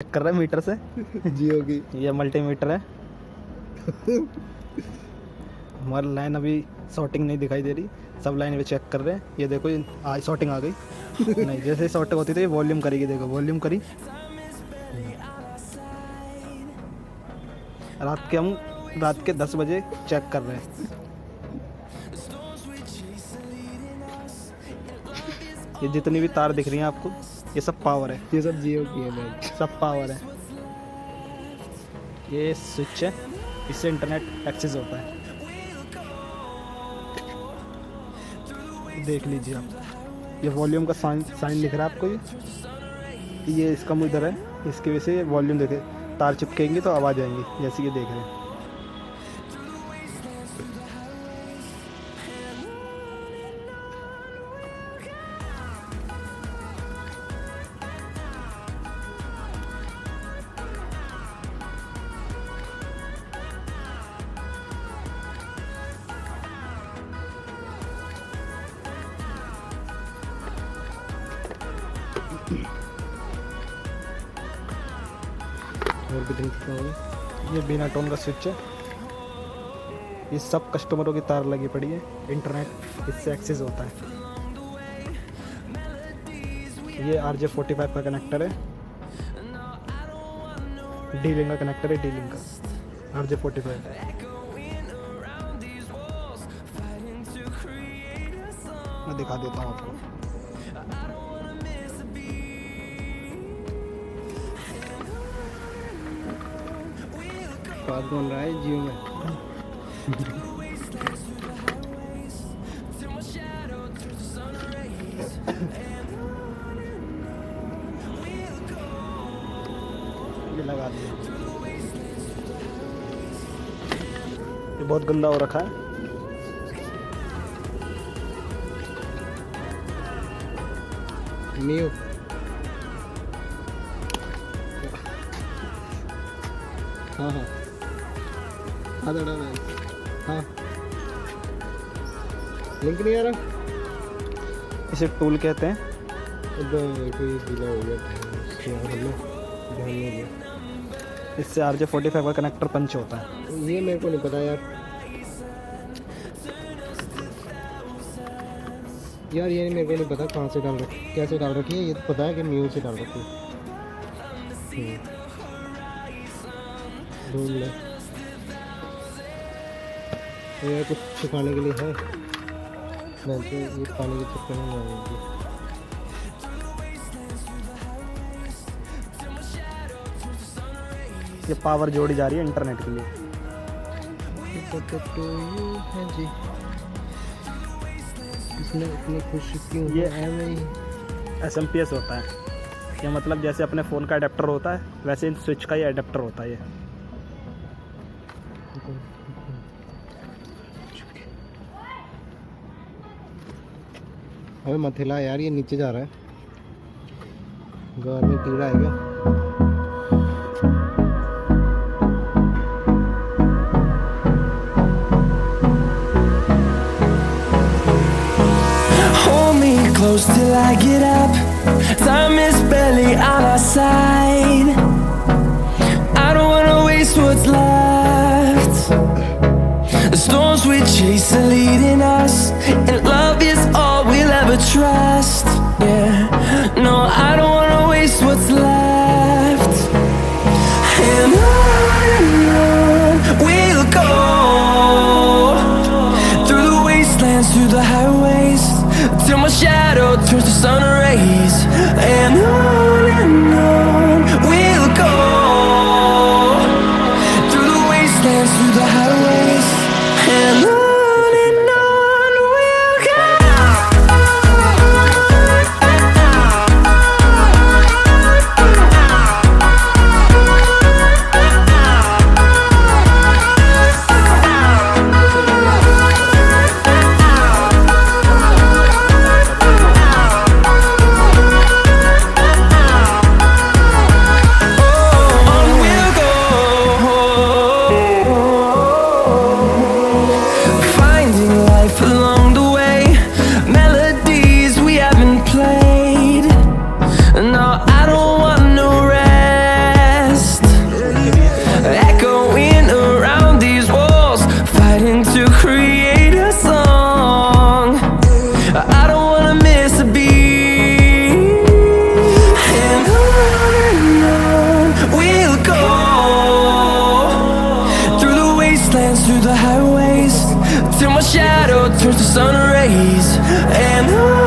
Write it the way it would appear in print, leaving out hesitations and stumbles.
Check कर रहा है मीटर से। जियो की ये मल्टीमीटर है। हमारी लाइन अभी शॉर्टिंग नहीं दिखाई दे रही, सब लाइन पे चेक कर रहे हैं। ये देखो आज शॉर्टिंग आ गई। नहीं, जैसे शॉर्टिंग होती थी ये वॉल्यूम करेगी, देखो वॉल्यूम करी। रात के 10 बजे चेक कर रहे हैं। ये जितनी भी तार दिख रही हैं आपको, ये सब पावर है, ये सब जियो की है मैच। सब पावर है। ये स्विच है, इससे इंटरनेट एक्सेस होता है। देख लीजिए आप, ये वॉल्यूम का साइन दिख रहा है आपको। ये इसका मुंह इधर है, इसकी वजह से वॉल्यूम देखे, तार चिपकेंगी तो आवाज़ आएंगी, जैसे ये देख रहे हैं। और भी ड्रिंक का होगा। ये बिना टोन का स्विच है। ये सब कस्टमरों की तार लगी पड़ी है, इंटरनेट इससे एक्सेस होता है। ये RJ45 का कनेक्टर है, D-Link का कनेक्टर है, D-Link का RJ45। मैं दिखा देता हूँ आपको। स्वाद बन रहा है जियो में। ये लगा दिया। ये बहुत गंदा हो रखा है। मियो हाँ हाँ हाँ दादा हाँ लिंक नहीं आ रहा। इसे टूल कहते हैं। कोई डिले हो गया, ध्यान नहीं दिया। इससे RJ45 का कनेक्टर पंच होता है। ये मेरे को नहीं पता यार। यार ये मेरे को नहीं पता कहाँ से डाल रखी, कैसे डाल रखी है। ये तो पता है कि म्यू से डाल रखी है। ढूंढ ले तो यार, कुछ छुपाने के लिए है। मैं तो ये पानी के चक्कर में नहीं आएगी। ये पावर जोड़ी जा रही है इंटरनेट के लिए। है जी, इसने इतनी खुशी क्यों ये है भाई। SMPS होता है। ये मतलब जैसे अपने फ़ोन का अडेप्टर होता है, वैसे इन स्विच का ही अडेप्टर होता है ये। अबे मथेला यार, ये नीचे जा रहा है। घर में कीड़ा है क्या? Hold me close till I get up. Time is barely on our side. I don't wanna waste what's left. The storms we chase are leading us, and love is all we'll ever trust. Yeah, no, I don't wanna waste what's left. And on we'll go, through the wastelands, through the highways, till my shadow turns to sun rays. And on we'll go, through the wastelands, through the highways. And on create a song. I don't wanna miss a beat. And on we'll go, through the wastelands, through the highways, till my shadow turns to sun rays. And on